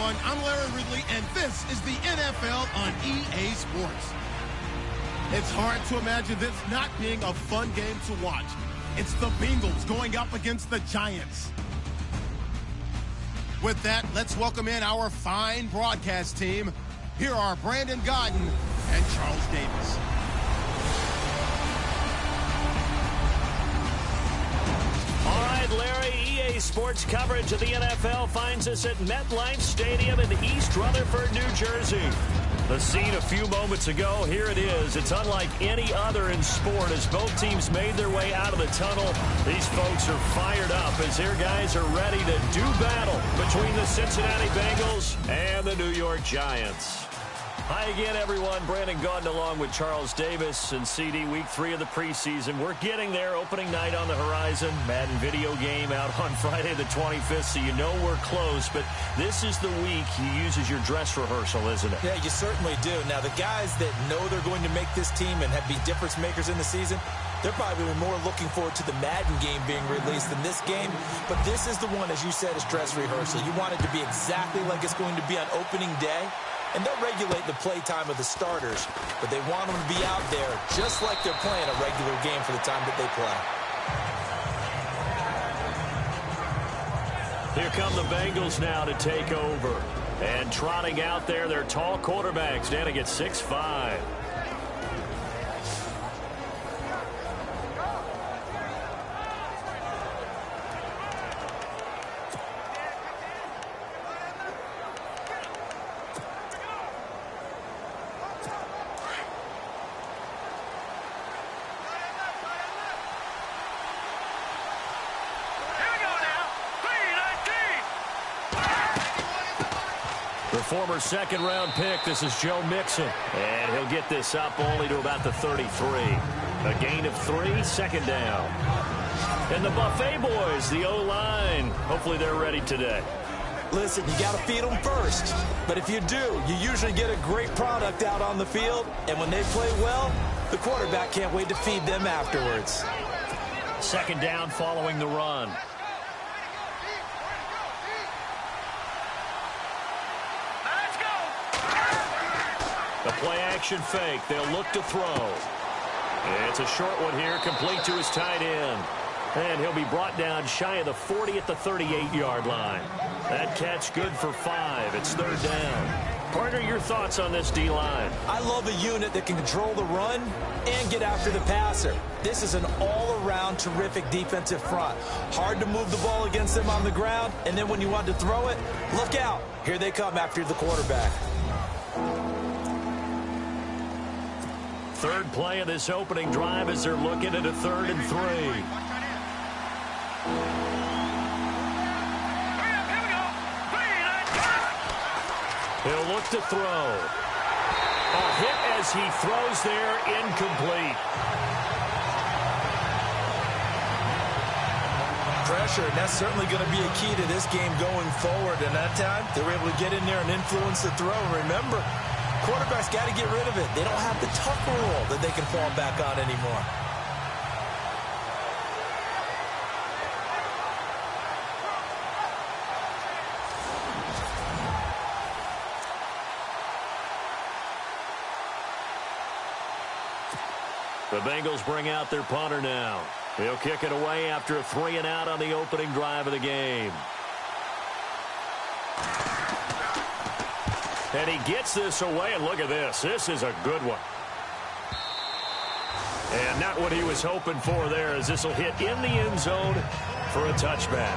everyone. I'm Larry Ridley, and this is the NFL on EA Sports. It's hard to imagine this not being a fun game to watch. It's the Bengals going up against the Giants. With that, let's welcome in our fine broadcast team. Here are Brandon Godden and Charles Davis. All right, Larry, EA Sports coverage of the NFL finds us at MetLife Stadium in East Rutherford, New Jersey. The scene a few moments ago, here it is. It's unlike any other in sport as both teams made their way out of the tunnel. These folks are fired up as their guys are ready to do battle between the Cincinnati Bengals and the New York Giants. Hi again, everyone. Brandon Gaudin along with Charles Davis and CD. Week 3 of the preseason. We're getting there. Opening night on the horizon. Madden video game out on Friday the 25th, so you know we're close. But this is the week you use as your dress rehearsal, isn't it? Yeah, you certainly do. Now, the guys that know they're going to make this team and be difference makers in the season, they're probably more looking forward to the Madden game being released than this game. But this is the one, as you said, is dress rehearsal. You want it to be exactly like it's going to be on opening day. And they'll regulate the play time of the starters, but they want them to be out there just like they're playing a regular game for the time that they play. Here come the Bengals now to take over. And trotting out there, their tall quarterback standing at 6'5". The former second-round pick, this is Joe Mixon. And he'll get this up only to about the 33. A gain of 3, second down. And the Buffet boys, the O-line, hopefully they're ready today. Listen, you got to feed them first. But if you do, you usually get a great product out on the field. And when they play well, the quarterback can't wait to feed them afterwards. Second down following the run. The play-action fake. They'll look to throw. It's a short one here, complete to his tight end. And he'll be brought down shy of the 40 at the 38-yard line. That catch good for 5. It's third down. Partner, your thoughts on this D-line? I love a unit that can control the run and get after the passer. This is an all-around terrific defensive front. Hard to move the ball against them on the ground, and then when you want to throw it, look out. Here they come after the quarterback. Third play of this opening drive as they're looking at a 3rd and 3. He'll look to throw. A hit as he throws there, incomplete. Pressure, and that's certainly going to be a key to this game going forward. And that time, they were able to get in there and influence the throw. Remember, quarterbacks got to get rid of it. They don't have the tucker rule that they can fall back on anymore. The Bengals bring out their punter now. He'll kick it away after a 3-and-out on the opening drive of the game. And he gets this away, and look at this. This is a good one. And not what he was hoping for there, as this will hit in the end zone for a touchback.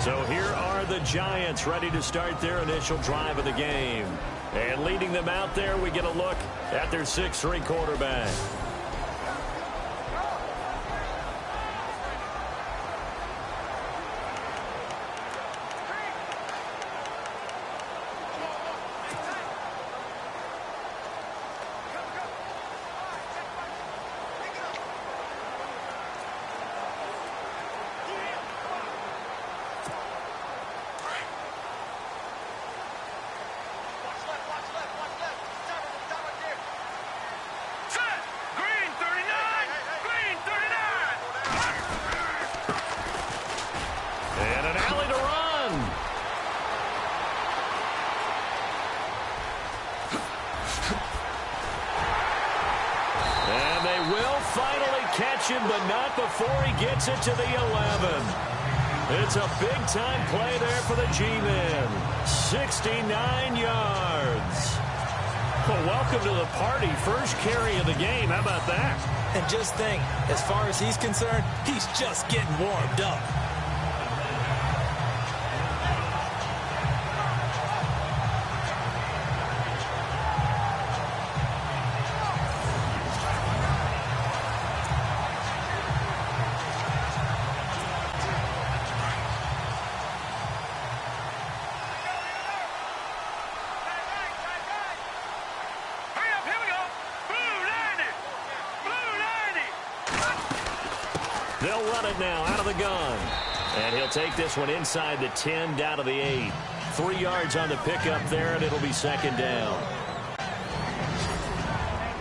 So here are the Giants ready to start their initial drive of the game. And leading them out there, we get a look at their 6'3" quarterback. Green! finally catch him, but not before he gets it to the 11. It's a big-time play there for the G-Men. 69 yards. Well, welcome to the party. First carry of the game. How about that? And just think, as far as he's concerned, he's just getting warmed up. They'll run it now out of the gun. And he'll take this one inside the 10, down to the 8. 3 yards on the pickup there, and it'll be second down.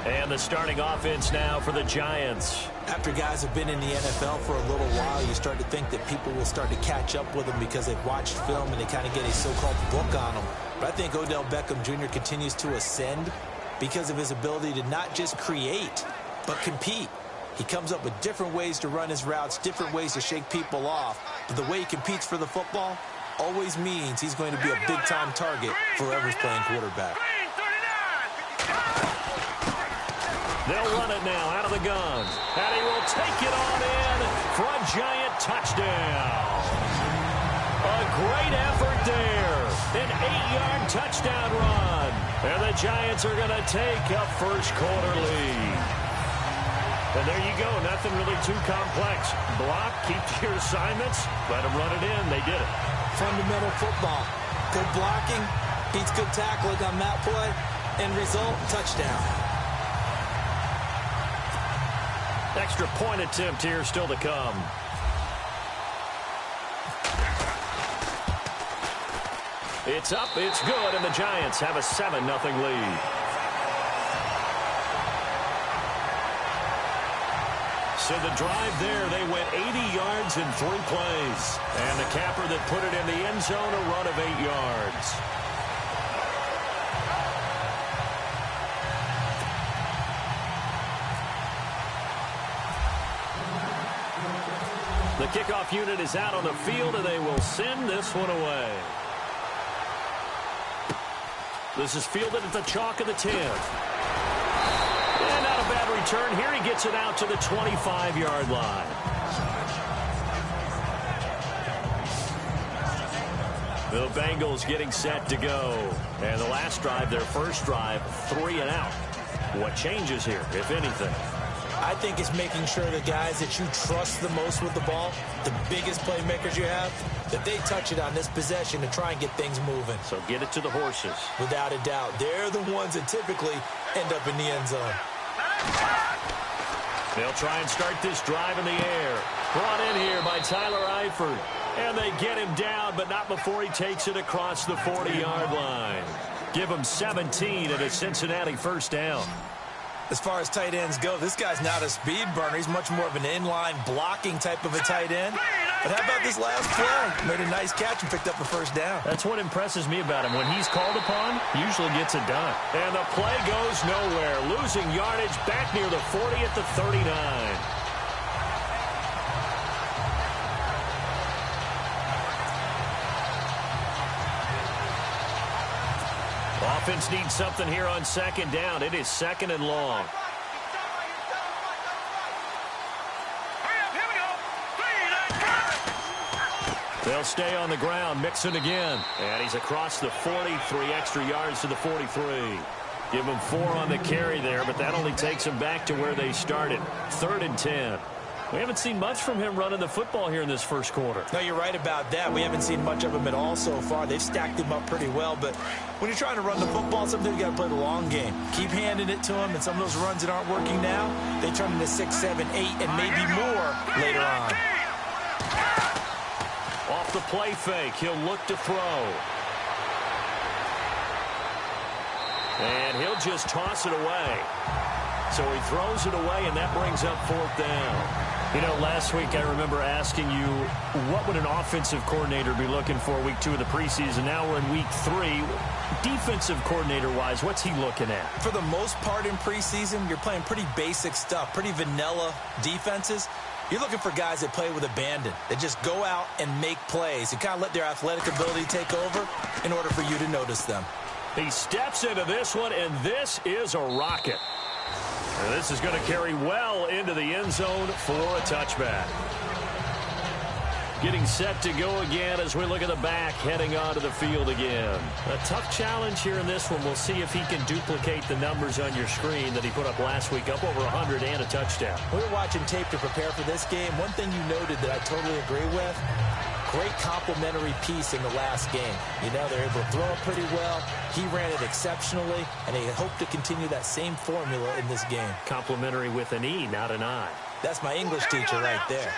And the starting offense now for the Giants. After guys have been in the NFL for a little while, you start to think that people will start to catch up with them because they've watched film and they kind of get a so-called book on them. But I think Odell Beckham Jr. continues to ascend because of his ability to not just create, but compete. He comes up with different ways to run his routes, different ways to shake people off. But the way he competes for the football always means he's going to be a big-time target for whoever's playing quarterback. They'll run it now out of the gun. And he will take it on in for a Giant touchdown. A great effort there. An 8-yard touchdown run. And the Giants are going to take a first-quarter lead. And there you go. Nothing really too complex. Block, keep to your assignments, let them run it in. They did it. Fundamental football. Good blocking, beats good tackling on that play. End result, touchdown. Extra point attempt here still to come. It's up, it's good, and the Giants have a 7-0 lead. So the drive there, they went 80 yards in 3 plays. And the capper that put it in the end zone, a run of 8 yards. The kickoff unit is out on the field, and they will send this one away. This is fielded at the chalk of the 10. And not a bad return. Here he gets it out to the 25-yard line. The Bengals getting set to go. And the last drive, their first drive, 3 and out. What changes here, if anything? I think it's making sure the guys that you trust the most with the ball, the biggest playmakers you have, that they touch it on this possession to try and get things moving. So get it to the horses. Without a doubt. They're the ones that typically end up in the end zone. They'll try and start this drive in the air. Brought in here by Tyler Eifert. And they get him down, but not before he takes it across the 40-yard line. Give him 17 at a Cincinnati first down. As far as tight ends go, this guy's not a speed burner. He's much more of an inline blocking type of a tight end. But how about this last play? Made a nice catch and picked up a first down. That's what impresses me about him. When he's called upon, usually gets it done. And the play goes nowhere. Losing yardage back near the 40 at the 39. Offense needs something here on second down. It is second and long. They'll stay on the ground. Mixon again. And he's across the 40. 3 extra yards to the 43. Give him 4 on the carry there, but that only takes him back to where they started. 3rd and 10. We haven't seen much from him running the football here in this first quarter. No, you're right about that. We haven't seen much of him at all so far. They've stacked him up pretty well, but when you're trying to run the football, sometimes you got to play the long game. Keep handing it to him, and some of those runs that aren't working now, they turn into 6, 7, 8, and maybe more later on. Off the play fake, he'll look to throw. And he'll just toss it away. So he throws it away, and that brings up 4th down. You know, last week I remember asking you, what would an offensive coordinator be looking for week 2 of the preseason? Now we're in week 3. Defensive coordinator-wise, what's he looking at? For the most part in preseason, you're playing pretty basic stuff, pretty vanilla defenses. You're looking for guys that play with abandon, that just go out and make plays and kind of let their athletic ability take over in order for you to notice them. He steps into this one, and this is a rocket. And this is going to carry well into the end zone for a touchback. Getting set to go again as we look at the back heading onto the field again. A tough challenge here in this one. We'll see if he can duplicate the numbers on your screen that he put up last week, up over 100 and a touchdown. We were watching tape to prepare for this game. One thing you noted that I totally agree with, great complimentary piece in the last game. You know, they're able to throw it pretty well. He ran it exceptionally, and they hope to continue that same formula in this game. Complimentary with an E, not an I. That's my English teacher right there.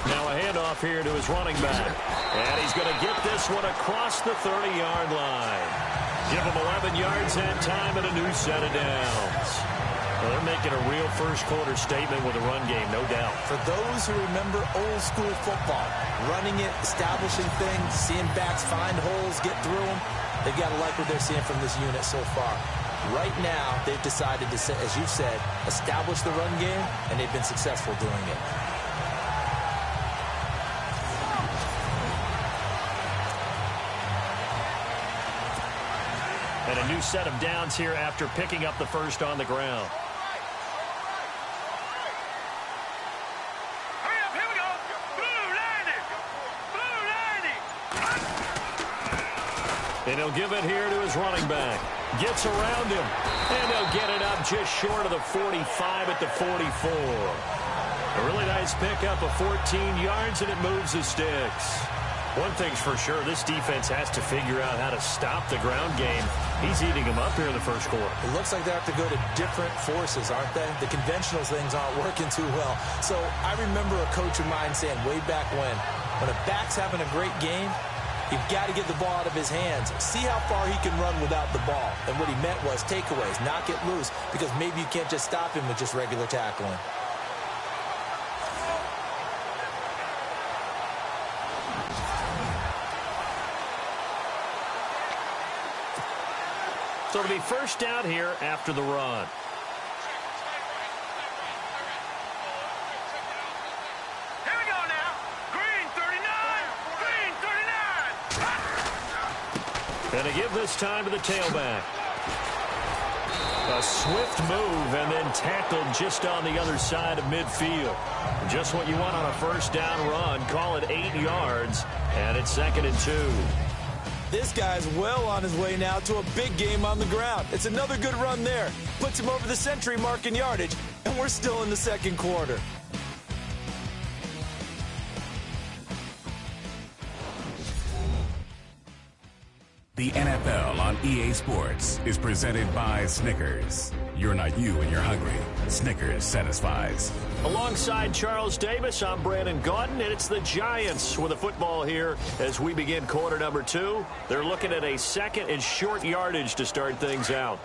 Now a handoff here to his running back. And he's going to get this one across the 30-yard line. Give him 11 yards that time and a new set of downs. Well, they're making a real first-quarter statement with a run game, no doubt. For those who remember old-school football, running it, establishing things, seeing backs find holes, get through them, they've got to like what they're seeing from this unit so far. Right now, they've decided to, as you said, establish the run game, and they've been successful doing it. And a new set of downs here after picking up the first on the ground. And he'll give it here to his running back. Gets around him. And he'll get it up just short of the 45 at the 44. A really nice pickup of 14 yards, and it moves the sticks. One thing's for sure, this defense has to figure out how to stop the ground game. He's eating them up here in the first quarter. It looks like they have to go to different forces, aren't they? The conventional things aren't working too well. So I remember a coach of mine saying way back when a back's having a great game, you've got to get the ball out of his hands. See how far he can run without the ball. And what he meant was takeaways, knock it loose, because maybe you can't just stop him with just regular tackling. So it'll be first down here after the run. Here we go now. Green 39. Green 39. And to give this time to the tailback. A swift move and then tackled just on the other side of midfield. Just what you want on a first down run. Call it 8 yards. And it's 2nd and 2. This guy's well on his way now to a big game on the ground. It's another good run there. Puts him over the century mark in yardage, and we're still in the second quarter. The NFL on EA Sports is presented by Snickers. You're not you when you're hungry. Snickers satisfies. Alongside Charles Davis, I'm Brandon Gaudin, and it's the Giants with the football here as we begin quarter number 2. They're looking at a 2nd and short yardage to start things out.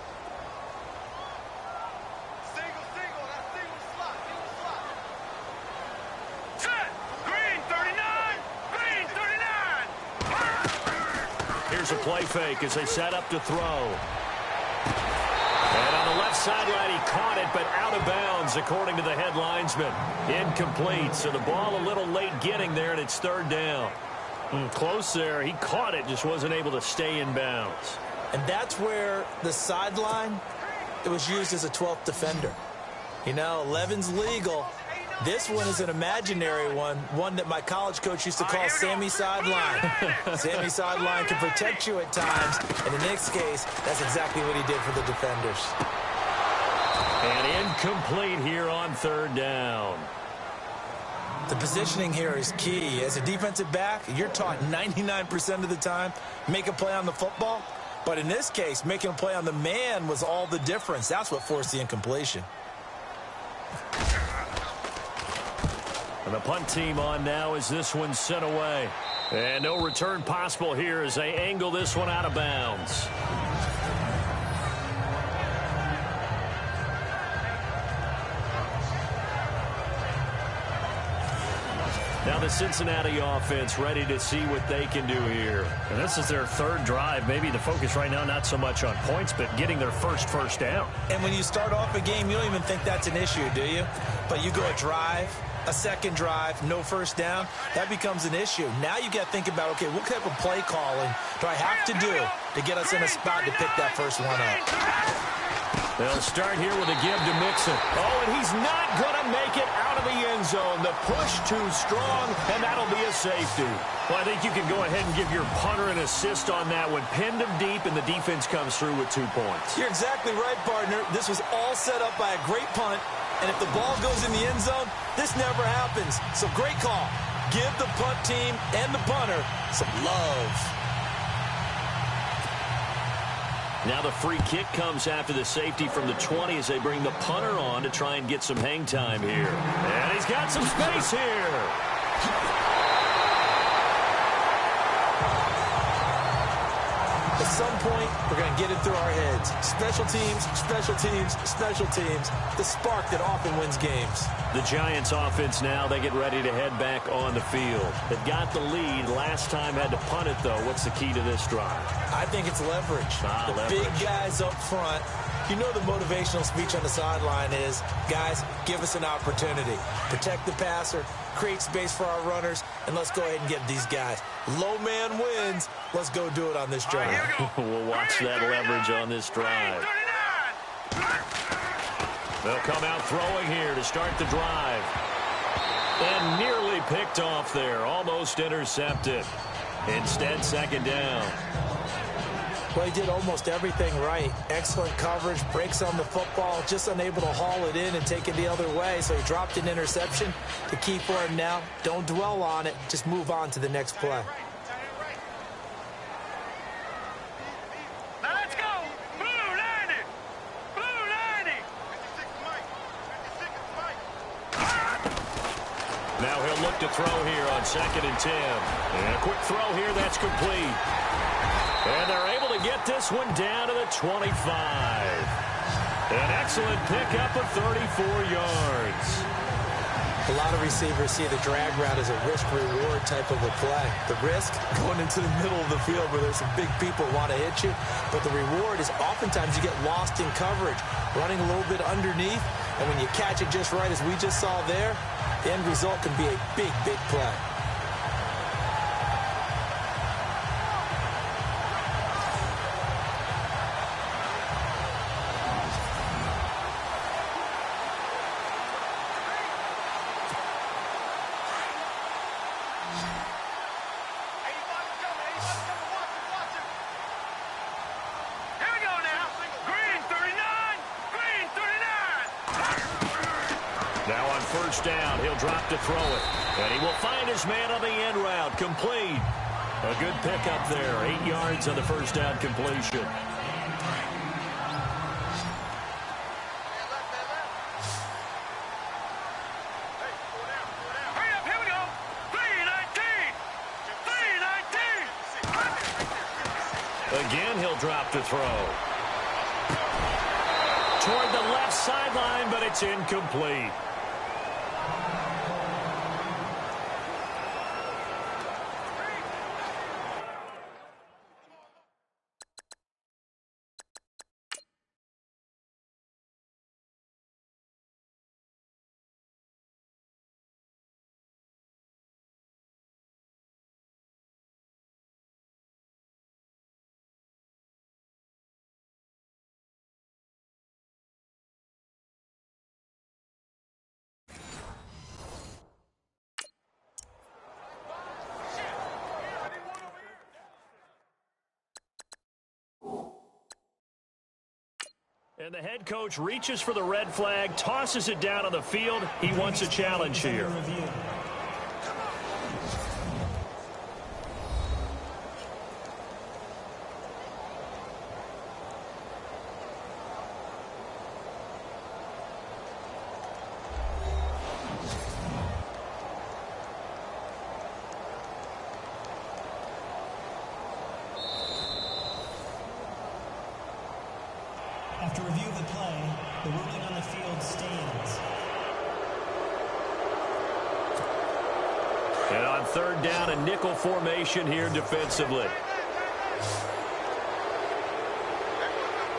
Here's a play fake as they set up to throw. And on the left sideline, he caught it, but out of bounds, according to the head linesman. Incomplete, so the ball a little late getting there, and it's 3rd down. Close there. He caught it, just wasn't able to stay in bounds. And that's where the sideline, it was used as a 12th defender. You know, 11's legal. This one is an imaginary one that my college coach used to call Sammy Sideline. Sammy Sideline can protect you at times, and in this case, that's exactly what he did for the defenders. And incomplete here on 3rd down. The positioning here is key. As a defensive back, you're taught 99% of the time, make a play on the football. But in this case, making a play on the man was all the difference. That's what forced the incompletion. And the punt team on now as this one's sent away. And no return possible here as they angle this one out of bounds. Now the Cincinnati offense ready to see what they can do here. And this is their third drive. Maybe the focus right now not so much on points, but getting their first down. And when you start off a game, you don't even think that's an issue, do you? But you go a drive, a second drive, no first down, that becomes an issue. Now you got to think about, okay, what type of play calling do I have to do to get us in a spot to pick that first one up? They'll start here with a give to Mixon. Oh, and he's not going to make it out of the end zone. The push too strong, and that'll be a safety. Well, I think you can go ahead and give your punter an assist on that one. Pinned him deep, and the defense comes through with 2 points. You're exactly right, partner. This was all set up by a great punt, and if the ball goes in the end zone, this never happens. So great call. Give the punt team and the punter some love. Now the free kick comes after the safety from the 20 as they bring the punter on to try and get some hang time here. And he's got some space here. At some point, we're going to get it through our heads. Special teams, special teams, special teams. The spark that often wins games. The Giants offense now, they get ready to head back on the field. They've got the lead. Last time had to punt it, though. What's the key to this drive? I think it's leverage. The big guys up front. You know the motivational speech on the sideline is, guys, give us an opportunity. Protect the passer, create space for our runners, and let's go ahead and get these guys. Low man wins. Let's go do it on this drive. We'll watch that leverage on this drive. They'll come out throwing here to start the drive. And nearly picked off there. Almost intercepted. Instead, second down. Well, he did almost everything right. Excellent coverage, breaks on the football, just unable to haul it in and take it the other way. So he dropped an interception. The key for him now, don't dwell on it. Just move on to the next play. Now let's go. Blue 90. Blue 90. Now he'll look to throw here on 2nd and 10. And a quick throw here, that's complete. And they're able to get this one down to the 25. An excellent pickup of 34 yards. A lot of receivers see the drag route as a risk-reward type of a play. The risk, going into the middle of the field where there's some big people want to hit you. But the reward is oftentimes you get lost in coverage, running a little bit underneath. And when you catch it just right, as we just saw there, the end result can be a big, big play. Down, he'll drop to throw it, and he will find his man on the end route, complete. A good pickup there, 8 yards on the first down completion. Hurry up, here we go. 3-19. Again, he'll drop to throw. Toward the left sideline, but it's incomplete. And the head coach reaches for the red flag, tosses it down on the field. He wants a challenge here. After review of the play, the ruling on the field stands. And on third down, a nickel formation here defensively.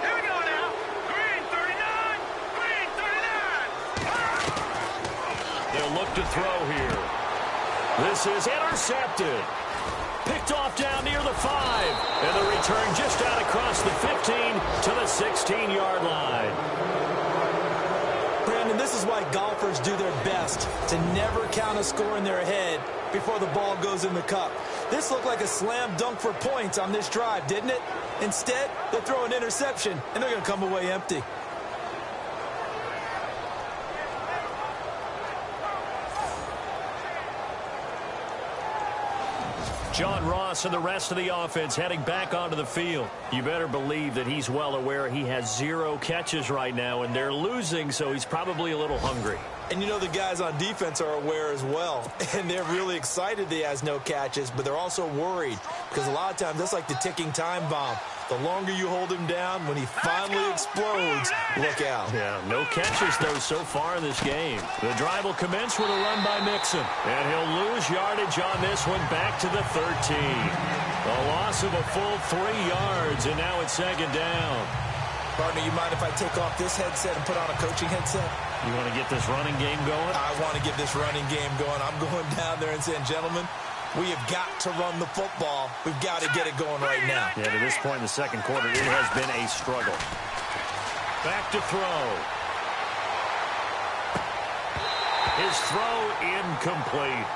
Here we go now. Green 39. Green 39. They'll look to throw here. This is intercepted. Picked off down near the 5. And the return just out across the 15 to the 16-yard line. Brandon, this is why golfers do their best to never count a score in their head before the ball goes in the cup. This looked like a slam dunk for points on this drive, didn't it? Instead, they throw an interception, and they're going to come away empty. John Ross and the rest of the offense heading back onto the field. You better believe that he's well aware he has 0 catches right now, and they're losing, so he's probably a little hungry. And you know the guys on defense are aware as well. And they're really excited that he has no catches, but they're also worried because a lot of times that's like the ticking time bomb. The longer you hold him down, when he finally explodes, look out. Yeah, no catches, though, so far in this game. The drive will commence with a run by Mixon. And he'll lose yardage on this one back to the 13. A loss of a full 3 yards, and now it's second down. Partner, you mind if I take off this headset and put on a coaching headset? You want to get this running game going? I want to get this running game going. I'm going down there and saying, gentlemen, we have got to run the football. We've got to get it going right now. Yeah, to this point in the second quarter, it has been a struggle. Back to throw. His throw incomplete.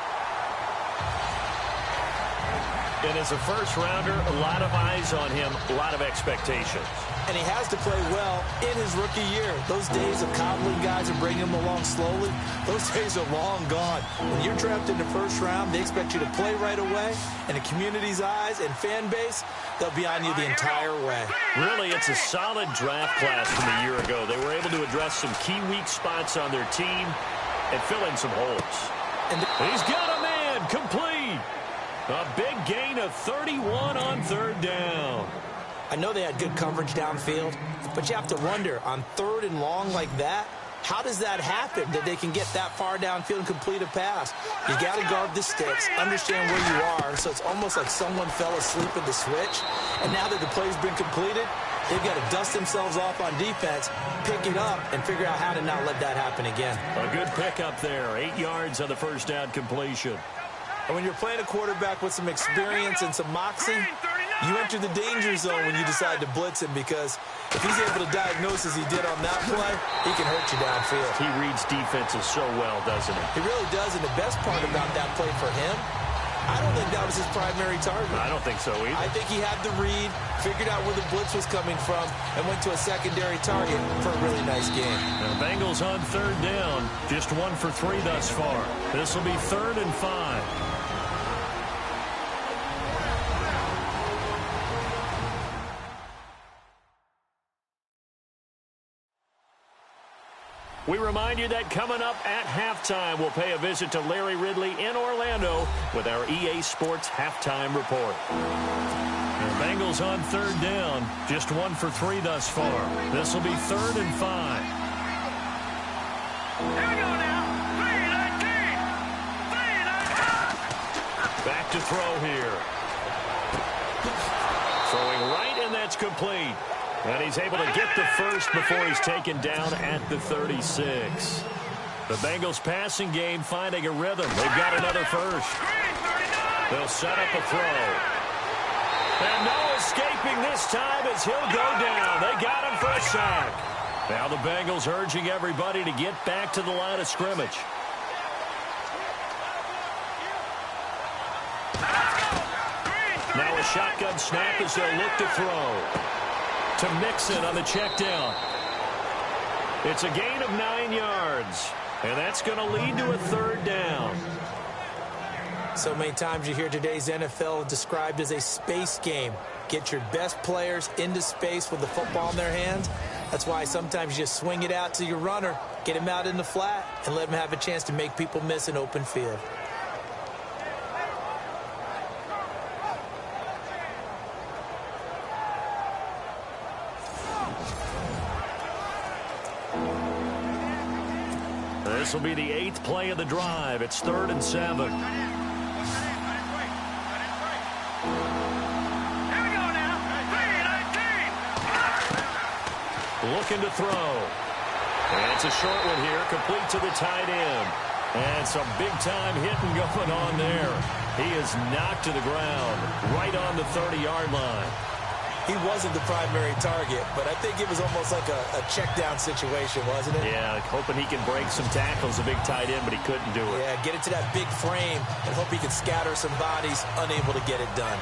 And as a first-rounder, a lot of eyes on him, a lot of expectations. And he has to play well in his rookie year. Those days of coddling guys and bringing them along slowly, those days are long gone. When you're drafted in the first round, they expect you to play right away. And the community's eyes and fan base, they'll be on you the entire way. Really, it's a solid draft class from a year ago. They were able to address some key weak spots on their team and fill in some holes. And he's got a man complete. A big gain of 31 on third down. I know they had good coverage downfield, but you have to wonder, on third and long like that, how does that happen that they can get that far downfield and complete a pass? You got to guard the sticks, understand where you are, so it's almost like someone fell asleep at the switch, and now that the play's been completed, they've got to dust themselves off on defense, pick it up, and figure out how to not let that happen again. A good pickup there, 8 yards on the first down completion. And when you're playing a quarterback with some experience and some moxie, you enter the danger zone when you decide to blitz him, because if he's able to diagnose as he did on that play, he can hurt you downfield. He reads defenses so well, doesn't he? He really does, and the best part about that play for him, I don't think that was his primary target. I don't think so either. I think he had the read, figured out where the blitz was coming from, and went to a secondary target for a really nice game. Now, the Bengals on third down, just 1 for 3 thus far. This will be 3rd and 5. We remind you that coming up at halftime, we'll pay a visit to Larry Ridley in Orlando with our EA Sports Halftime Report. The Bengals on third down, just 1 for 3 thus far. This will be 3rd and 5. Here we go now. 3-19. Back to throw here. Throwing right, and that's complete. And he's able to get the first before he's taken down at the 36. The Bengals passing game finding a rhythm. They've got another first. They'll set up a throw. And no escaping this time as he'll go down. They got him for a sack. Now the Bengals urging everybody to get back to the line of scrimmage. Now a shotgun snap as they'll look to throw. To Mixon on the check down. It's a gain of 9 yards. And that's going to lead to a 3rd down. So many times you hear today's NFL described as a space game. Get your best players into space with the football in their hands. That's why sometimes you just swing it out to your runner, get him out in the flat, and let him have a chance to make people miss an open field. This will be the 8th play of the drive. It's 3rd and 7. looking to throw. And it's a short one here, complete to the tight end. And some big-time hitting going on there. He is knocked to the ground right on the 30-yard line. He wasn't the primary target, but I think it was almost like a check-down situation, wasn't it? Yeah, hoping he can break some tackles, a big tight end, but he couldn't do it. Yeah, get it to that big frame and hope he can scatter some bodies, unable to get it done.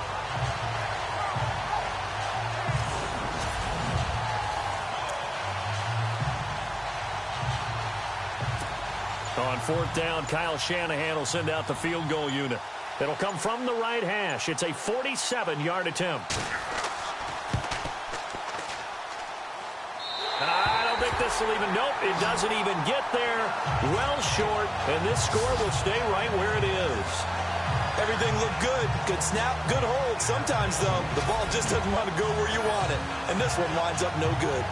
On fourth down, Kyle Shanahan will send out the field goal unit. It'll come from the right hash. It's a 47-yard attempt. I don't think this will even, nope, it doesn't even get there. Well short, and this score will stay right where it is. Everything looked good. Good snap, good hold. Sometimes, though, the ball just doesn't want to go where you want it. And this one winds up no good.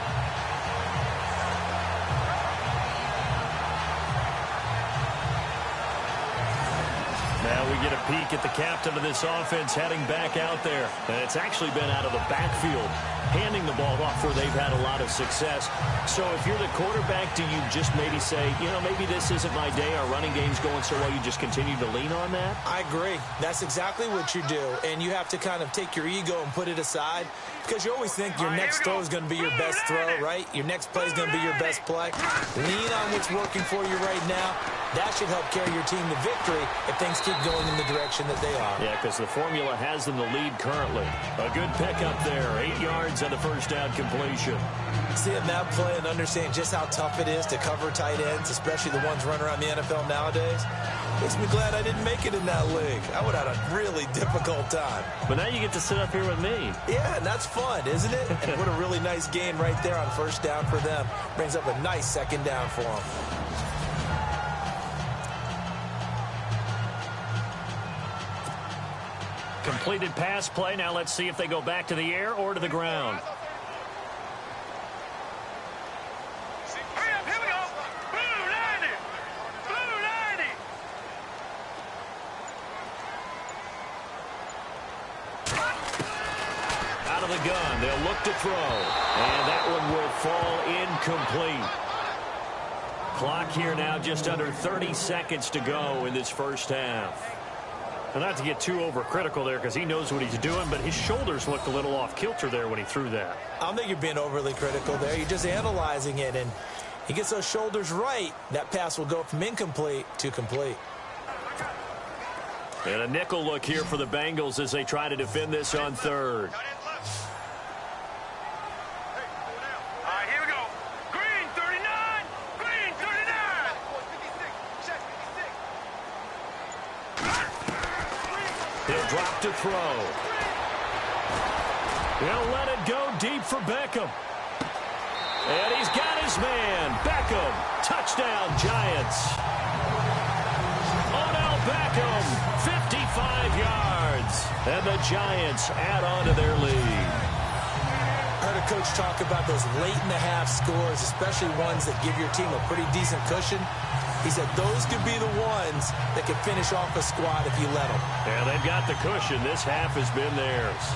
Now we get a peek at the captain of this offense heading back out there. And it's actually been out of the backfield, handing the ball off where they've had a lot of success. So if you're the quarterback, do you just maybe say, you know, maybe this isn't my day, our running game's going so well, you just continue to lean on that? I agree. That's exactly what you do. And you have to kind of take your ego and put it aside, because you always think your next throw is going to be your best throw, right? Your next play is going to be your best play. Lean on what's working for you right now. That should help carry your team to victory if things keep going in the direction that they are. Yeah, because the formula has them the lead currently. A good pickup there. 8 yards on the first down completion. Seeing that play and understand just how tough it is to cover tight ends, especially the ones running around the NFL nowadays, makes me glad I didn't make it in that league. I would have had a really difficult time. But now you get to sit up here with me. Yeah, and that's fun, isn't it? And what a really nice gain right there on first down for them. Brings up a nice second down for them. Completed pass play. Now let's see if they go back to the air or to the ground. Here we go. Blue 90. Blue 90. Out of the gun. They'll look to throw. And that one will fall incomplete. Clock here now just under 30 seconds to go in this first half. And not to get too overcritical there because he knows what he's doing, but his shoulders looked a little off kilter there when he threw that. I don't think you're being overly critical there. You're just analyzing it, and he gets those shoulders right. That pass will go from incomplete to complete. And a nickel look here for the Bengals as they try to defend this on third. Here we go. Green 39. Green 39. He'll drop to throw. He'll let it go deep for Beckham. And he's got his man. Beckham. Touchdown, Giants. Odell Beckham, 55 yards. And the Giants add on to their lead. I heard a coach talk about those late-in-the-half scores, especially ones that give your team a pretty decent cushion. He said those could be the ones that could finish off a squad if you let them. Yeah, they've got the cushion. This half has been theirs.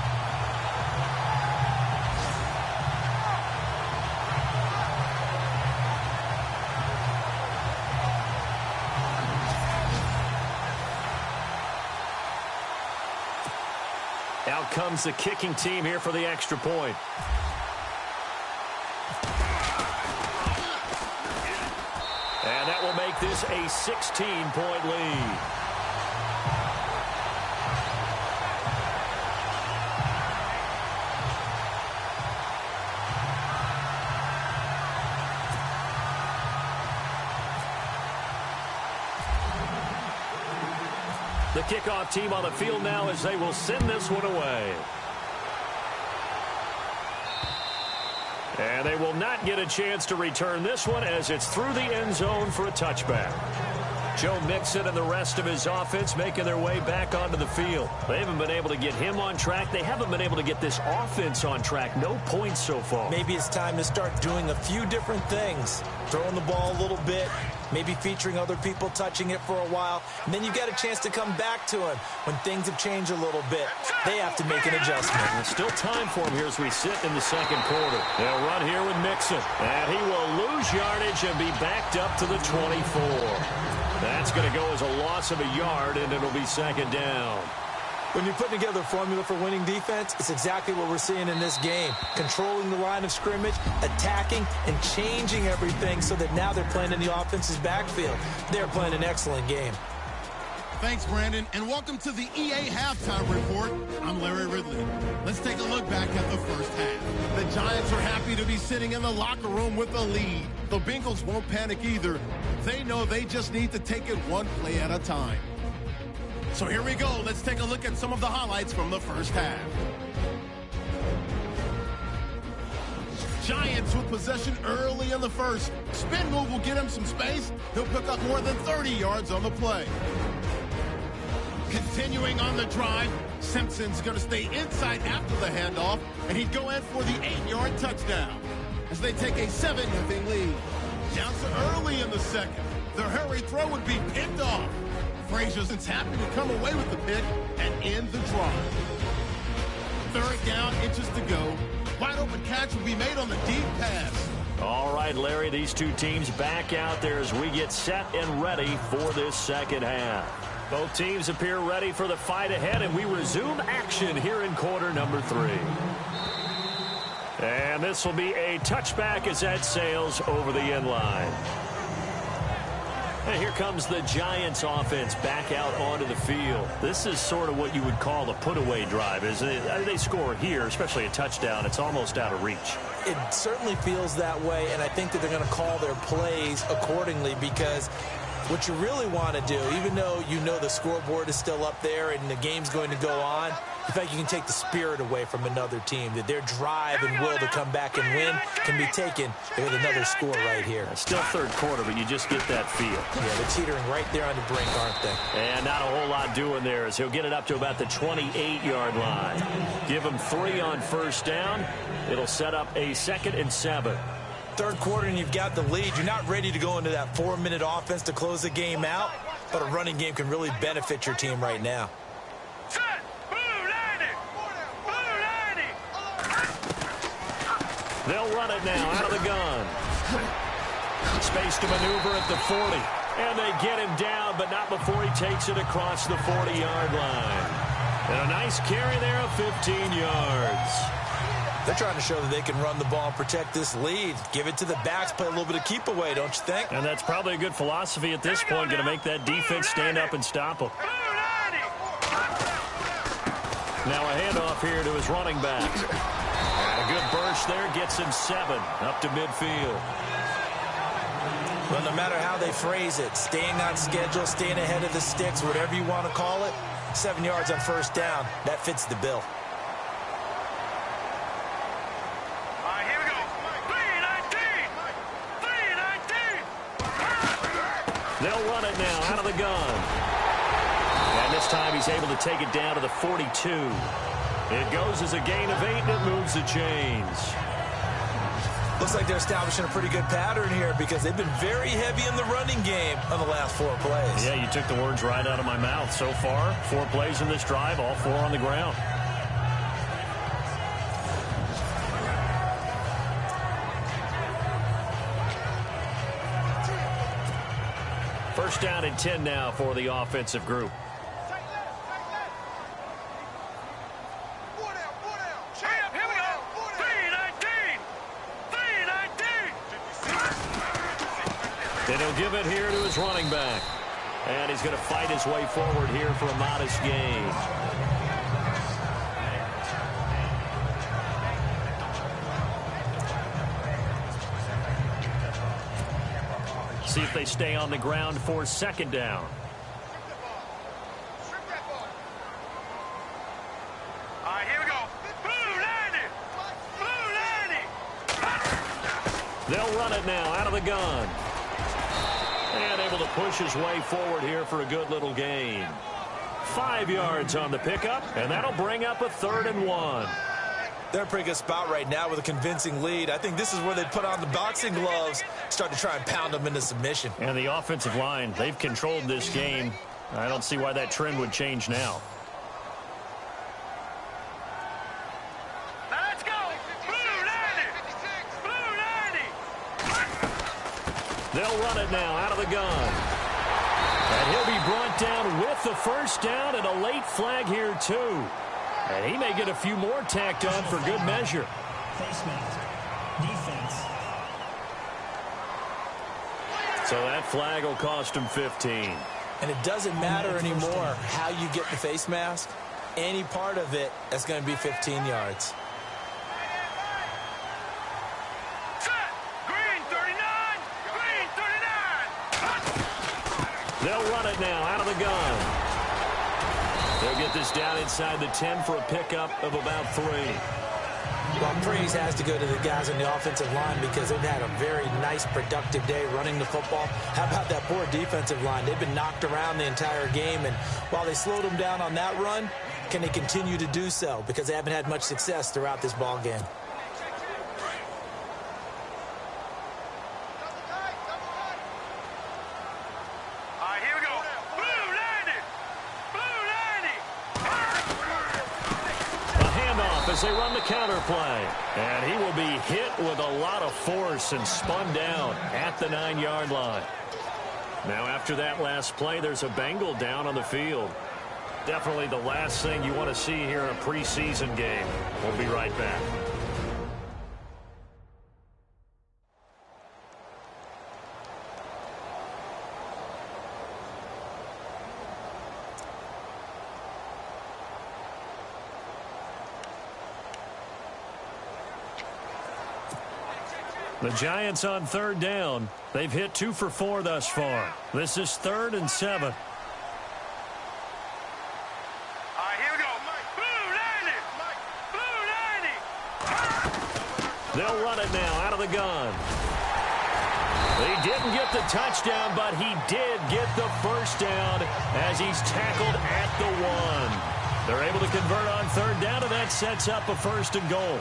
Out comes the kicking team here for the extra point. And that will make this a 16-point lead. The kickoff team on the field now as they will send this one away. And they will not get a chance to return this one as it's through the end zone for a touchback. Joe Mixon and the rest of his offense making their way back onto the field. They haven't been able to get him on track. They haven't been able to get this offense on track. No points so far. Maybe it's time to start doing a few different things. Throwing the ball a little bit, maybe featuring other people touching it for a while, and then you've got a chance to come back to him when things have changed a little bit. They have to make an adjustment. And still time for him here as we sit in the second quarter. They'll run here with Mixon, and he will lose yardage and be backed up to the 24. That's going to go as a loss of a yard, and it'll be second down. When you're putting together a formula for winning defense, it's exactly what we're seeing in this game. Controlling the line of scrimmage, attacking, and changing everything so that now they're playing in the offense's backfield. They're playing an excellent game. Thanks, Brandon, and welcome to the EA Halftime Report. I'm Larry Ridley. Let's take a look back at the first half. The Giants are happy to be sitting in the locker room with a lead. The Bengals won't panic either. They know they just need to take it one play at a time. So here we go. Let's take a look at some of the highlights from the first half. Giants with possession early in the first. Spin move will get him some space. He'll pick up more than 30 yards on the play. Continuing on the drive, Simpson's going to stay inside after the handoff, and he'd go in for the 8-yard touchdown as they take a 7-0 lead. Johnson early in the second. Their hurry throw would be picked off. Frazier's happy to come away with the pick and end the drive. Third down, inches to go. Wide open catch will be made on the deep pass. All right, Larry, these two teams back out there as we get set and ready for this second half. Both teams appear ready for the fight ahead, and we resume action here in quarter number 3. And this will be a touchback as that sails over the end line. And here comes the Giants offense back out onto the field. This is sort of what you would call a put-away drive. They score here, especially a touchdown. It's almost out of reach. It certainly feels that way, and I think that they're going to call their plays accordingly because what you really want to do, even though you know the scoreboard is still up there and the game's going to go on, in fact, you can take the spirit away from another team, that their drive and will to come back and win can be taken with another score right here. Still third quarter, but you just get that feel. Yeah, they're teetering right there on the brink, aren't they? And not a whole lot doing there as he'll get it up to about the 28-yard line. Give him 3 on first down. It'll set up a 2nd and 7. Third quarter and you've got the lead. You're not ready to go into that 4-minute offense to close the game out, but a running game can really benefit your team right now. They'll run it now out of the gun. Space to maneuver at the 40. And they get him down, but not before he takes it across the 40-yard line. And a nice carry there of 15 yards. They're trying to show that they can run the ball and protect this lead. Give it to the backs, play a little bit of keep away, don't you think? And that's probably a good philosophy at this point, going to make that defense stand up and stop them. Now a handoff here to his running back. And a good burst there gets him 7 up to midfield. Well, no matter how they phrase it, staying on schedule, staying ahead of the sticks, whatever you want to call it, 7 yards on first down, that fits the bill. They'll run it now out of the gun. And this time he's able to take it down to the 42. It goes as a gain of 8, and it moves the chains. Looks like they're establishing a pretty good pattern here because they've been very heavy in the running game on the last 4 plays. Yeah, you took the words right out of my mouth. So far, 4 plays in this drive, all 4 on the ground. First down and 10 now for the offensive group. And he'll give it here to his running back. And he's going to fight his way forward here for a modest gain. See if they stay on the ground for second down. All right, here we go. They'll run it now out of the gun. And able to push his way forward here for a good little gain. 5 yards on the pickup, and that'll bring up a 3rd and 1. They're in a pretty good spot right now with a convincing lead. I think this is where they put on the boxing gloves, start to try and pound them into submission. And the offensive line, they've controlled this game. I don't see why that trend would change now. Let's go. Blue 90. They'll run it now out of the gun. And he'll be brought down with the first down and a late flag here too. And he may get a few more tacked on for good measure. Face mask. Defense. So that flag will cost him 15. And it doesn't matter anymore how you get the face mask. Any part of it, that's going to be 15 yards. Set. Green 39. Green 39. They'll run it now out of the gun. They'll get this down inside the 10 for a pickup of about 3. Well, praise has to go to the guys on the offensive line because they've had a very nice, productive day running the football. How about that poor defensive line? They've been knocked around the entire game, and while they slowed them down on that run, can they continue to do so? Because they haven't had much success throughout this ball game. All right, here we go. Blue 90. Blue 90. A handoff as they run the counter play. And he will be hit with a lot of force and spun down at the 9-yard line. Now after that last play, there's a Bengal down on the field. Definitely the last thing you want to see here in a preseason game. We'll be right back. The Giants on third down. They've hit 2 for 4 thus far. This is 3rd and 7. All right, here we go. Blue 90. Blue 90. They'll run it now out of the gun. He didn't get the touchdown, but he did get the first down as he's tackled at the 1. They're able to convert on third down, and that sets up a 1st and goal.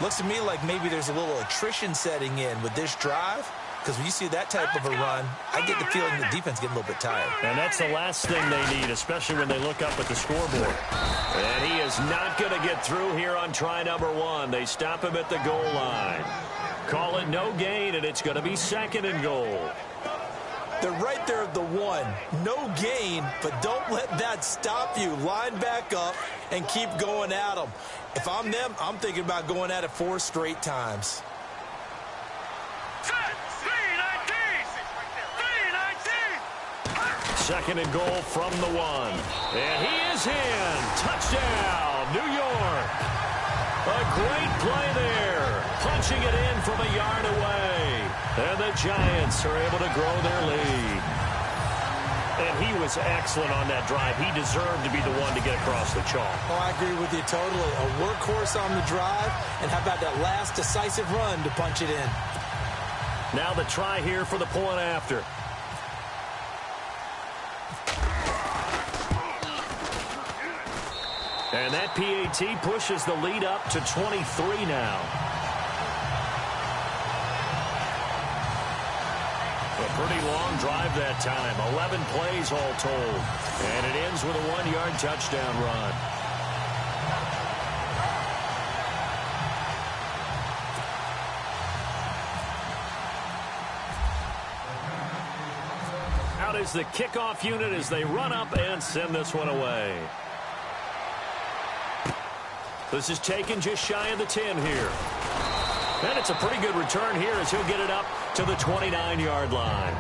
Looks to me like maybe there's a little attrition setting in with this drive, because when you see that type of a run, I get the feeling the defense getting a little bit tired. And that's the last thing they need, especially when they look up at the scoreboard. And he is not going to get through here on try number 1. They stop him at the goal line. Call it no gain, and it's going to be 2nd and goal. They're right there at the 1. No gain, but don't let that stop you. Line back up and keep going at them. If I'm them, I'm thinking about going at it 4 straight times. Set. 319. 2nd and goal from the 1. And he is in. Touchdown, New York. A great play there. Punching it in from a yard away. And the Giants are able to grow their lead. And he was excellent on that drive. He deserved to be the one to get across the chalk. Oh, I agree with you totally. A workhorse on the drive. And how about that last decisive run to punch it in? Now the try here for the point after. And that PAT pushes the lead up to 23 now. A pretty long drive that time. 11 plays all told. And it ends with a 1-yard touchdown run. Out is the kickoff unit as they run up and send this one away. This is taken just shy of the 10 here. And it's a pretty good return here as he'll get it up to the 29-yard line.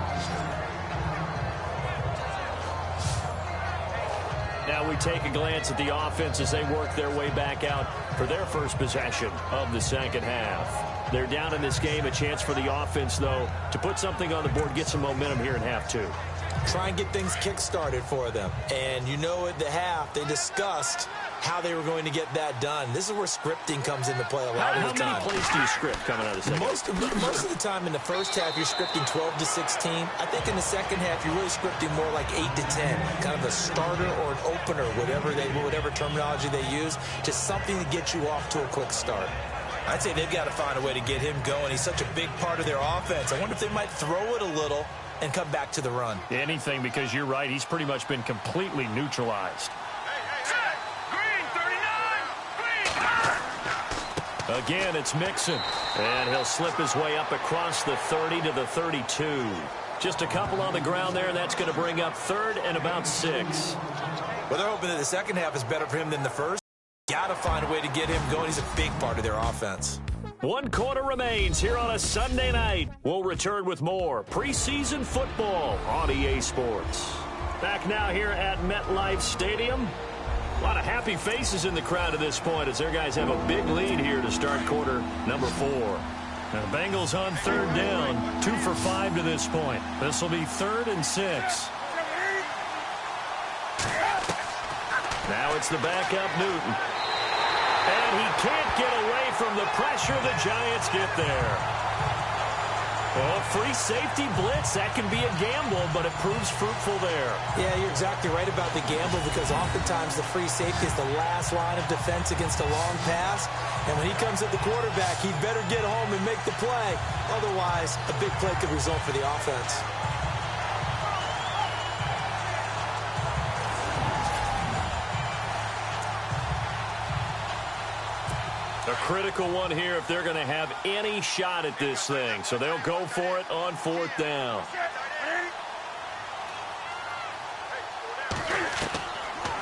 Now we take a glance at the offense as they work their way back out for their first possession of the second half. They're down in this game. A chance for the offense, though, to put something on the board, get some momentum here in half 2. Try and get things kick-started for them. And you know at the half, they discussed how they were going to get that done. This is where scripting comes into play a lot of the time. How many plays do you script coming out of the second? Most of the time in the first half, you're scripting 12 to 16. I think in the second half, you're really scripting more like 8 to 10, kind of a starter or an opener, whatever terminology they use, just something to get you off to a quick start. I'd say they've got to find a way to get him going. He's such a big part of their offense. I wonder if they might throw it a little and come back to the run. Anything, because you're right. He's pretty much been completely neutralized. Again, it's Mixon. And he'll slip his way up across the 30 to the 32. Just a couple on the ground there. That's going to bring up 3rd and about 6. Well, they're hoping that the second half is better for him than the first. Got to find a way to get him going. He's a big part of their offense. 1 quarter remains here on a Sunday night. We'll return with more preseason football on EA Sports. Back now here at MetLife Stadium. A lot of happy faces in the crowd at this point as their guys have a big lead here to start quarter number 4. Now the Bengals on 3rd down, 2 for 5 to this point. This will be 3rd and 6. Now it's the backup Newton. And he can't get away from the pressure. The Giants get there. Well, free safety blitz, that can be a gamble, but it proves fruitful there. Yeah, you're exactly right about the gamble because oftentimes the free safety is the last line of defense against a long pass. And when he comes at the quarterback, he'd better get home and make the play. Otherwise, a big play could result for the offense. A critical one here if they're going to have any shot at this thing. So they'll go for it on 4th down.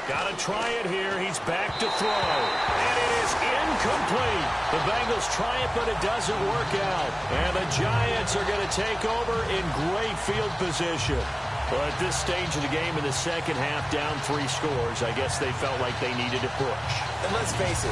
Got to try it here. He's back to throw. And it is incomplete. The Bengals try it, but it doesn't work out. And the Giants are going to take over in great field position. Well, at this stage of the game in the second half, down 3 scores, I guess they felt like they needed to push. And let's face it,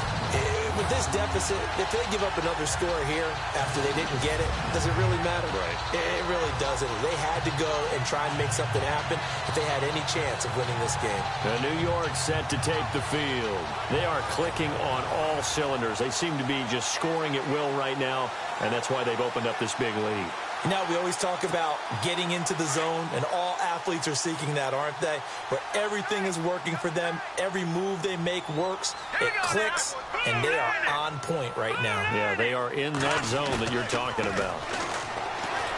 with this deficit, if they give up another score here after they didn't get it, does it really matter? Right. It really doesn't. They had to go and try and make something happen if they had any chance of winning this game. Now, New York set to take the field. They are clicking on all cylinders. They seem to be just scoring at will right now, and that's why they've opened up this big lead. Now, we always talk about getting into the zone, and all athletes are seeking that, aren't they? Where everything is working for them. Every move they make works. It clicks, and they are on point right now. Yeah, they are in that zone that you're talking about.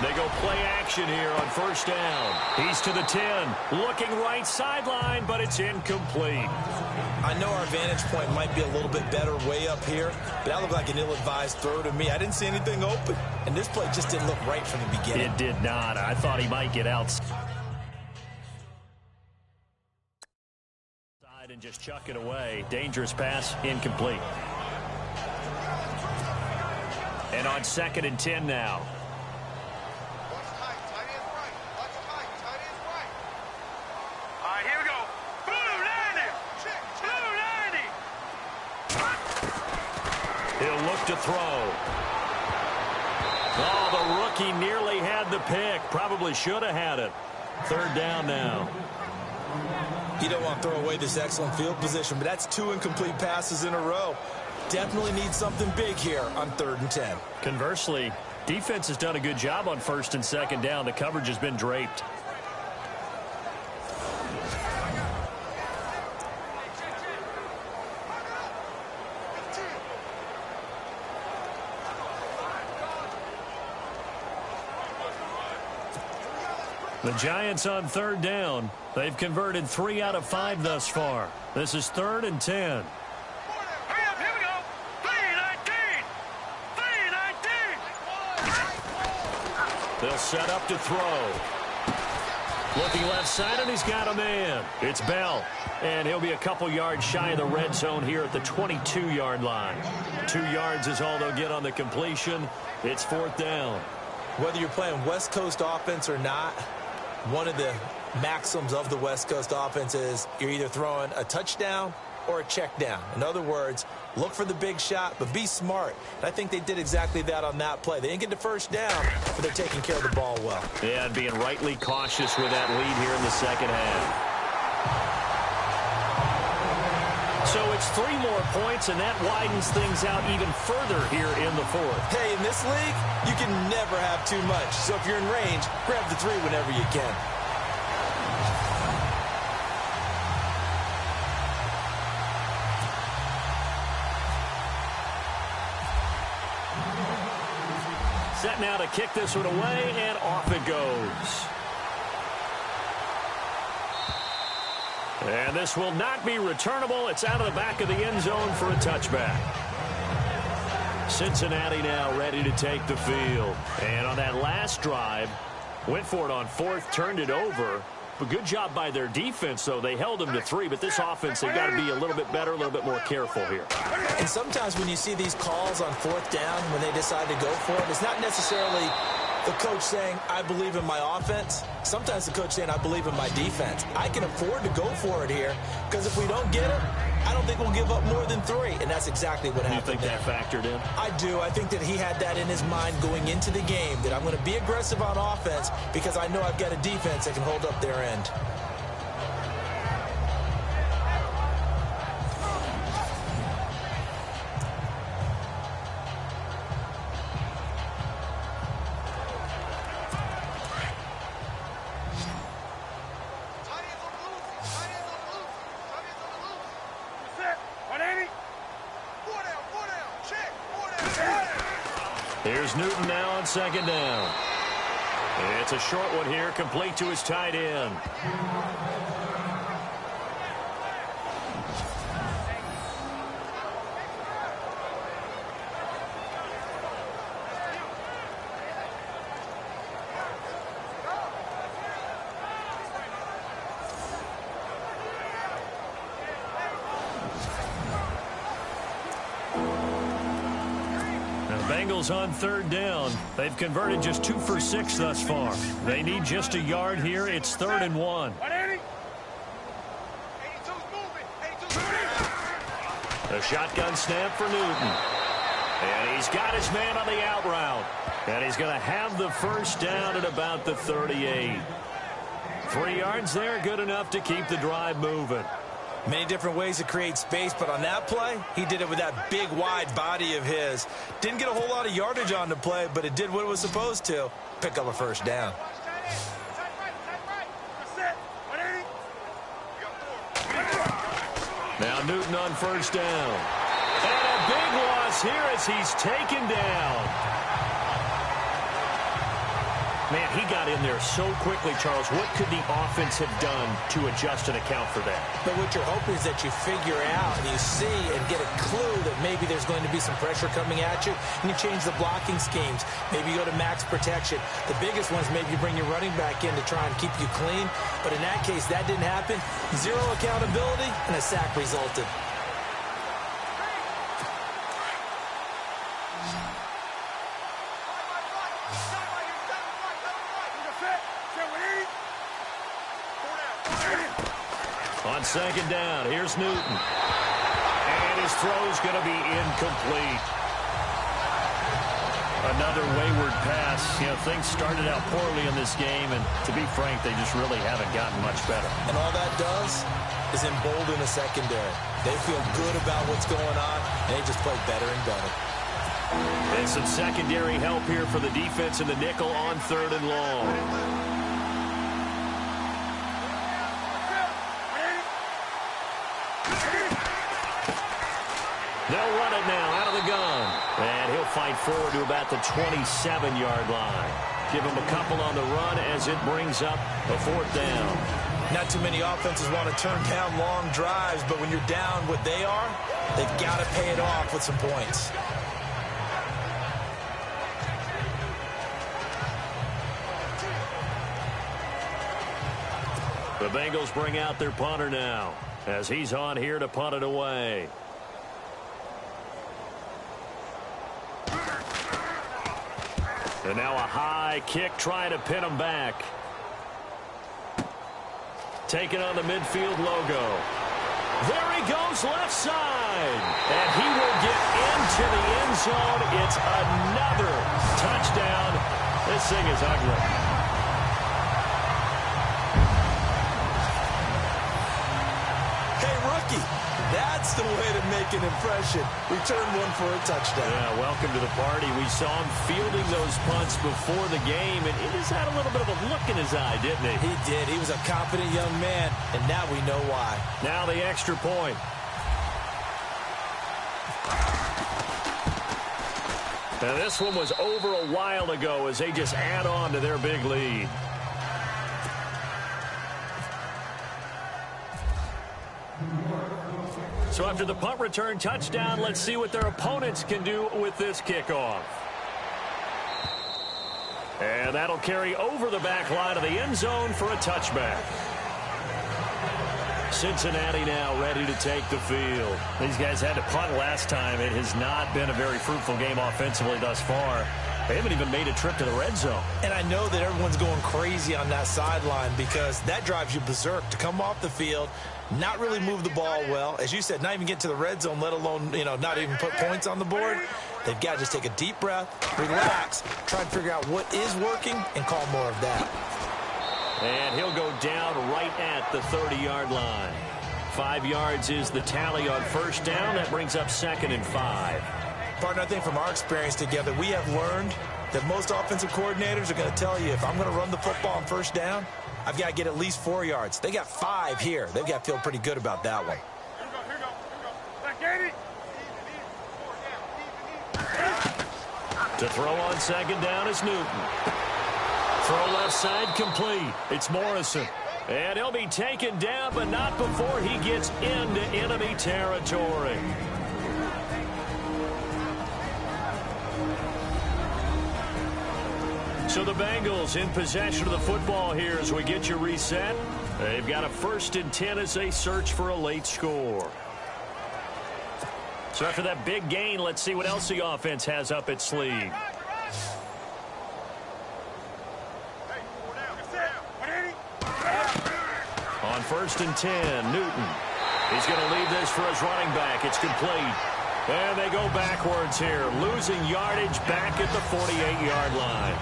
They go play action here on 1st down. He's to the 10. Looking right sideline, but it's incomplete. I know our vantage point might be a little bit better way up here, but that looked like an ill-advised throw to me. I didn't see anything open, and this play just didn't look right from the beginning. It did not. I thought he might get outside and just chuck it away. Dangerous pass, incomplete. And on 2nd and 10 now. He'll look to throw. Oh, the rookie nearly had the pick. Probably should have had it. 3rd down now. You don't want to throw away this excellent field position, but that's 2 incomplete passes in a row. Definitely need something big here on 3rd and 10. Conversely, defense has done a good job on 1st and 2nd down. The coverage has been draped. The Giants on 3rd down. They've converted 3 out of 5 thus far. This is 3rd and 10. Hurry up, here we go. 3-19. 3-19. They'll set up to throw. Looking left side, and he's got a man. It's Bell, and he'll be a couple yards shy of the red zone here at the 22-yard line. 2 yards is all they'll get on the completion. It's 4th down. Whether you're playing West Coast offense or not, one of the maxims of the West Coast offense is you're either throwing a touchdown or a check down. In other words, look for the big shot, but be smart. And I think they did exactly that on that play. They didn't get the 1st down, but they're taking care of the ball well. Yeah, and being rightly cautious with that lead here in the second half. So it's 3 more points, and that widens things out even further here in the fourth. Hey, in this league, you can never have too much. So if you're in range, grab the 3 whenever you can. Set now to kick this one away, and off it goes. And this will not be returnable. It's out of the back of the end zone for a touchback. Cincinnati now ready to take the field. And on that last drive, went for it on 4th, turned it over. But good job by their defense, though. They held them to 3, but this offense, they've got to be a little bit better, a little bit more careful here. And sometimes when you see these calls on 4th down, when they decide to go for it, it's not necessarily the coach saying, I believe in my offense. Sometimes the coach saying, I believe in my defense. I can afford to go for it here, because if we don't get it, I don't think we'll give up more than 3. And that's exactly what happened. You think that factored in? I do. I think that he had that in his mind going into the game, that I'm going to be aggressive on offense because I know I've got a defense that can hold up their end. Here's Newton now on 2nd down. It's a short one here, complete to his tight end. Bengals on 3rd down. They've converted just 2 for 6 thus far. They need just a yard here. It's 3rd and 1. A shotgun snap for Newton. And he's got his man on the out route. And he's going to have the first down at about the 38. 3 yards there, good enough to keep the drive moving. Many different ways to create space, but on that play, he did it with that big, wide body of his. Didn't get a whole lot of yardage on the play, but it did what it was supposed to. Pick up a first down. Now Newton on 1st down. And a big loss here as he's taken down. Man, he got in there so quickly, Charles. What could the offense have done to adjust and account for that? But what you're hoping is that you figure out and you see and get a clue that maybe there's going to be some pressure coming at you, and you change the blocking schemes. Maybe you go to max protection. The biggest one is maybe you bring your running back in to try and keep you clean. But in that case, that didn't happen. 0 accountability, and a sack resulted. On 2nd down, here's Newton. And his throw's going to be incomplete. Another wayward pass. You know, things started out poorly in this game, and to be frank, they just really haven't gotten much better. And all that does is embolden the secondary. They feel good about what's going on, and they just play better and better. And some secondary help here for the defense in the nickel on 3rd and long. They'll run it now out of the gun. And he'll fight forward to about the 27-yard line. Give him a couple on the run as it brings up a 4th down. Not too many offenses want to turn down long drives, but when you're down what they are, they've got to pay it off with some points. The Bengals bring out their punter now as he's on here to punt it away. And now a high kick trying to pin him back. Taking on the midfield logo. There he goes left side. And he will get into the end zone. It's another touchdown. This thing is ugly. lucky. That's the way to make an impression. Return one for a touchdown. Yeah, welcome to the party. We saw him fielding those punts before the game, and he just had a little bit of a look in his eye, didn't he? He did. He was a confident young man, and now we know why. Now the extra point. Now this one was over a while ago as they just add on to their big lead. So after the punt return touchdown, let's see what their opponents can do with this kickoff. And that'll carry over the back line of the end zone for a touchback. Cincinnati now ready to take the field. These guys had to punt last time. It has not been a very fruitful game offensively thus far. They haven't even made a trip to the red zone. And I know that everyone's going crazy on that sideline because that drives you berserk to come off the field, not really move the ball well. As you said, not even get to the red zone, let alone, not even put points on the board. They've got to just take a deep breath, relax, try and figure out what is working, and call more of that. And he'll go down right at the 30-yard line. 5 yards is the tally on first down. That brings up 2nd and 5. Partner, I think from our experience together, we have learned that most offensive coordinators are going to tell you, if I'm going to run the football on first down, I've got to get at least 4 yards. They got 5 here. They've got to feel pretty good about that one. To throw on second down is Newton. Throw left side complete. It's Morrison. And he'll be taken down, but not before he gets into enemy territory. So the Bengals in possession of the football here as we get you reset. They've got a 1st and 10 as they search for a late score. So after that big gain, let's see what else the offense has up its sleeve. On 1st and 10, Newton. He's going to leave this for his running back. It's complete. And they go backwards here, losing yardage back at the 48-yard line.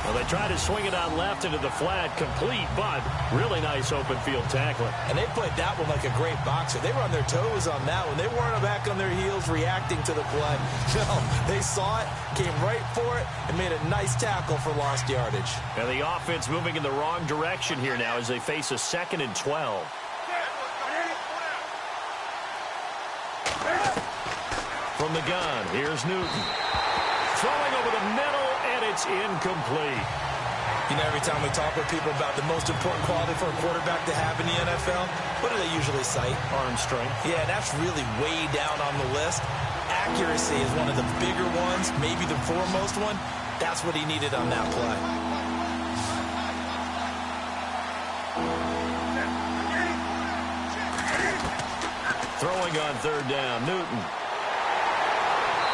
Well, they try to swing it on left into the flat, complete, but really nice open field tackling. And they played that one like a great boxer. They were on their toes on that one. They weren't back on their heels reacting to the play. No, they saw it, came right for it, and made a nice tackle for lost yardage. And the offense moving in the wrong direction here now as they face a 2nd and 12. From the gun, here's Newton. Throwing over the middle, and it's incomplete. Every time we talk with people about the most important quality for a quarterback to have in the NFL, what do they usually cite? Arm strength. Yeah, that's really way down on the list. Accuracy is one of the bigger ones, maybe the foremost one. That's what he needed on that play. Throwing on 3rd down, Newton.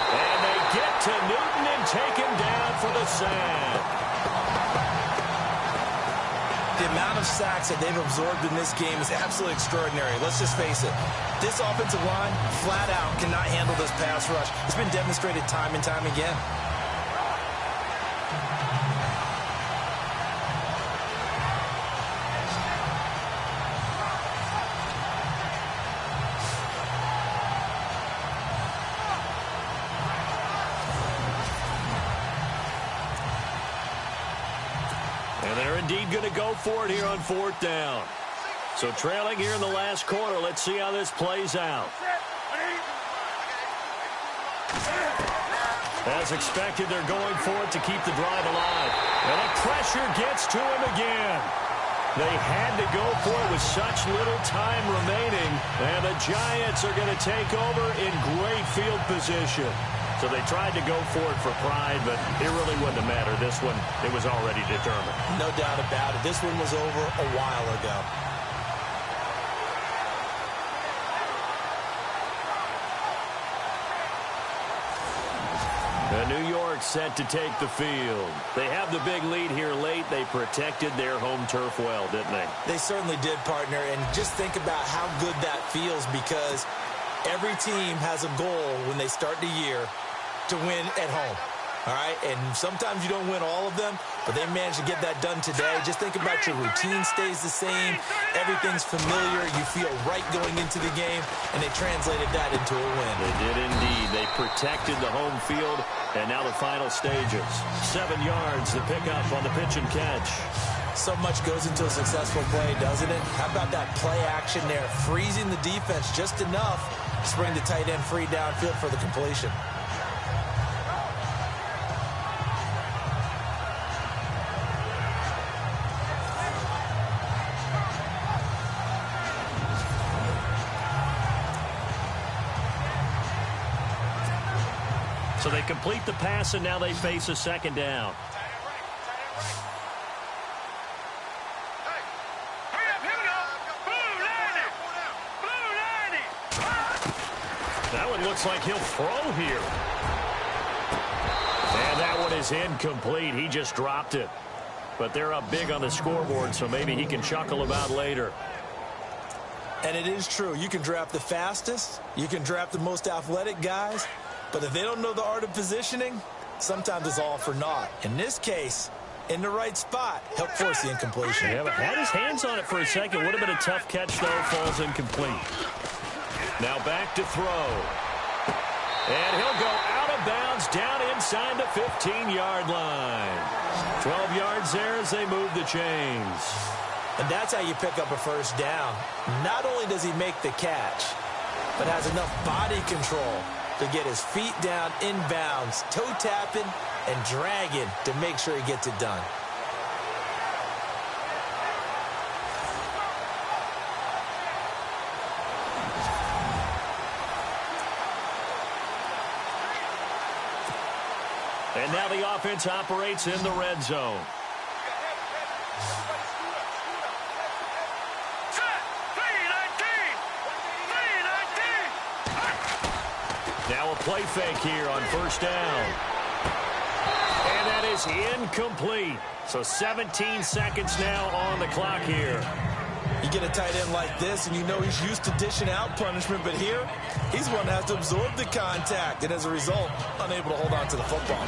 And they get to Newton and take him down for the sack. The amount of sacks that they've absorbed in this game is absolutely extraordinary. Let's just face it. This offensive line, flat out, cannot handle this pass rush. It's been demonstrated time and time again. Indeed going to go for it here on 4th down. So trailing here in the last quarter. Let's see how this plays out. As expected, they're going for it to keep the drive alive. And the pressure gets to him again. They had to go for it with such little time remaining. And the Giants are going to take over in great field position. So they tried to go for it for pride, but it really wouldn't have mattered. This one, it was already determined. No doubt about it. This one was over a while ago. New York set to take the field. They have the big lead here late. They protected their home turf well, didn't they? They certainly did, partner. And just think about how good that feels because every team has a goal when they start the year to win at home. All right, and sometimes you don't win all of them, but they managed to get that done today. Just think about your routine stays the same. Everything's familiar. You feel right going into the game, and they translated that into a win. They did indeed. They protected the home field, and now the final stages. 7 yards to pick up on the pitch and catch. So much goes into a successful play, doesn't it? How about that play action there, freezing the defense just enough to bring the tight end free downfield for the completion. So they complete the pass, and now they face a second down. That one looks like he'll throw here. And that one is incomplete. He just dropped it. But they're up big on the scoreboard, so maybe he can chuckle about later. And it is true. You can draft the fastest. You can draft the most athletic guys. But if they don't know the art of positioning, sometimes it's all for naught. In this case, in the right spot, help force the incompletion. Yeah, but had his hands on it for a second. Would have been a tough catch, though. Falls incomplete. Now back to throw. And he'll go out of bounds down inside the 15-yard line. 12 yards there as they move the chains. And that's how you pick up a first down. Not only does he make the catch, but has enough body control to get his feet down inbounds, toe tapping and dragging to make sure he gets it done. And now the offense operates in the red zone. Now a play fake here on first down. And that is incomplete. So 17 seconds now on the clock here. You get a tight end like this, and you know he's used to dishing out punishment, but here, he's one that has to absorb the contact, and as a result, unable to hold on to the football.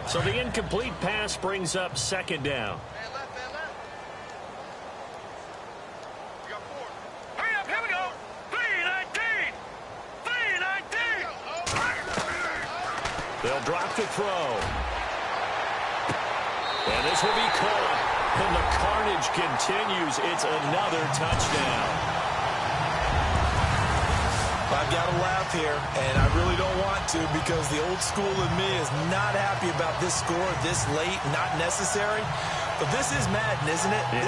So the incomplete pass brings up second down. Here we go. 3-19. 3-19. They'll drop to throw. And this will be caught. And the carnage continues. It's another touchdown. I've got to laugh here, and I really don't want to because the old school in me is not happy about this score this late, not necessary. But this is Madden, isn't it? Yeah.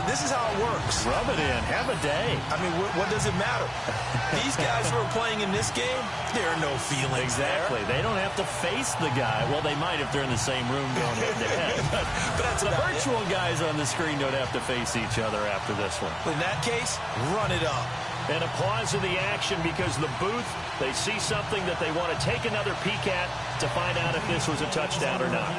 This is how it works. Rub it in. Have a day. I mean, what does it matter? These guys who are playing in this game, there are no feelings Exactly. there. They don't have to face the guy. Well, they might if they're in the same room going head-to-head. But that's The about virtual guys on the screen don't have to face each other after this one. In that case, run it up. And a pause in the action because the booth, they see something that they want to take another peek at to find out if this was a touchdown or not.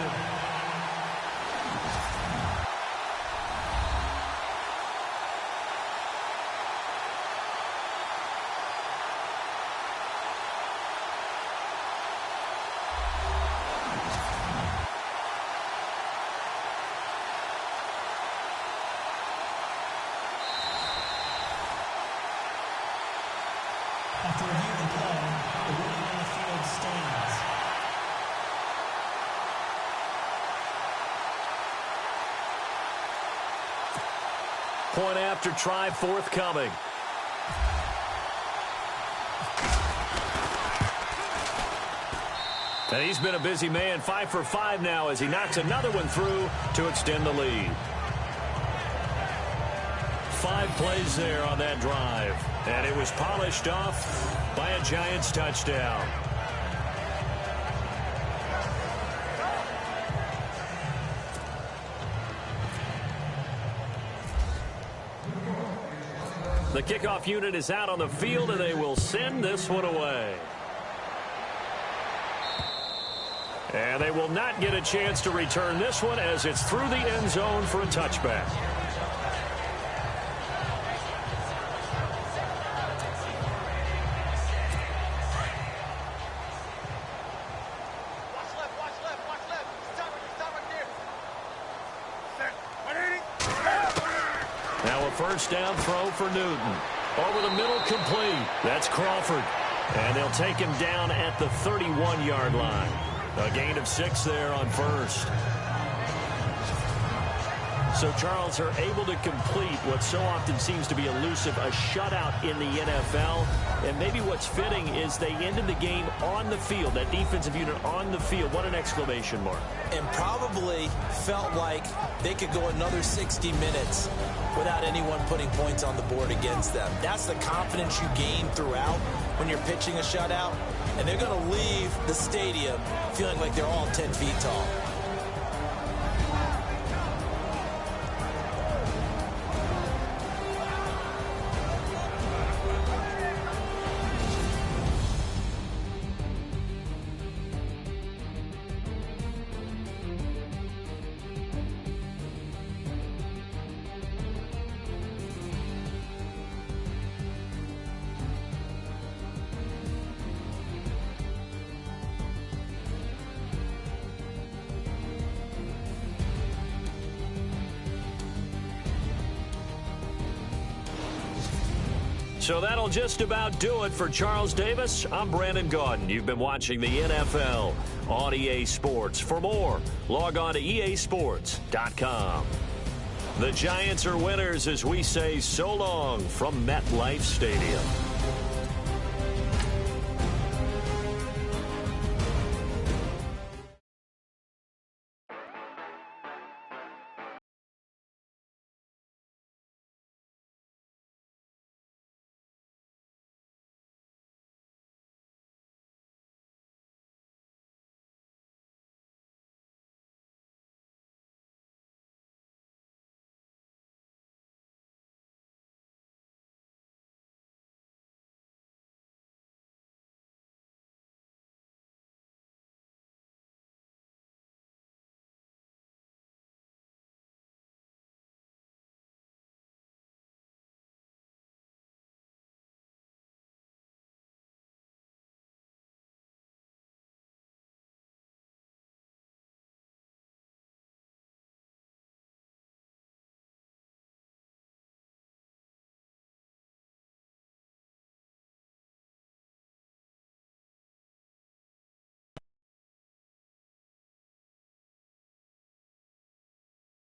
After reviewing the play, the ruling on the field stands. Point after try forthcoming. And he's been a busy man, 5 for 5 now as he knocks another one through to extend the lead. 5 plays there on that drive. And it was polished off by a Giants touchdown. The kickoff unit is out on the field, and they will send this one away. And they will not get a chance to return this one as it's through the end zone for a touchback. Now a first down throw for Newton. Over the middle, complete. That's Crawford. And they'll take him down at the 31-yard line. A gain of 6 there on first. So, Charles, are able to complete what so often seems to be elusive, a shutout in the NFL. And maybe what's fitting is they ended the game on the field, that defensive unit on the field. What an exclamation mark. And probably felt like they could go another 60 minutes without anyone putting points on the board against them. That's the confidence you gain throughout when you're pitching a shutout. And they're going to leave the stadium feeling like they're all 10 feet tall. So that'll just about do it for Charles Davis. I'm Brandon Gaudin. You've been watching the NFL on EA Sports. For more, log on to easports.com. The Giants are winners as we say so long from MetLife Stadium.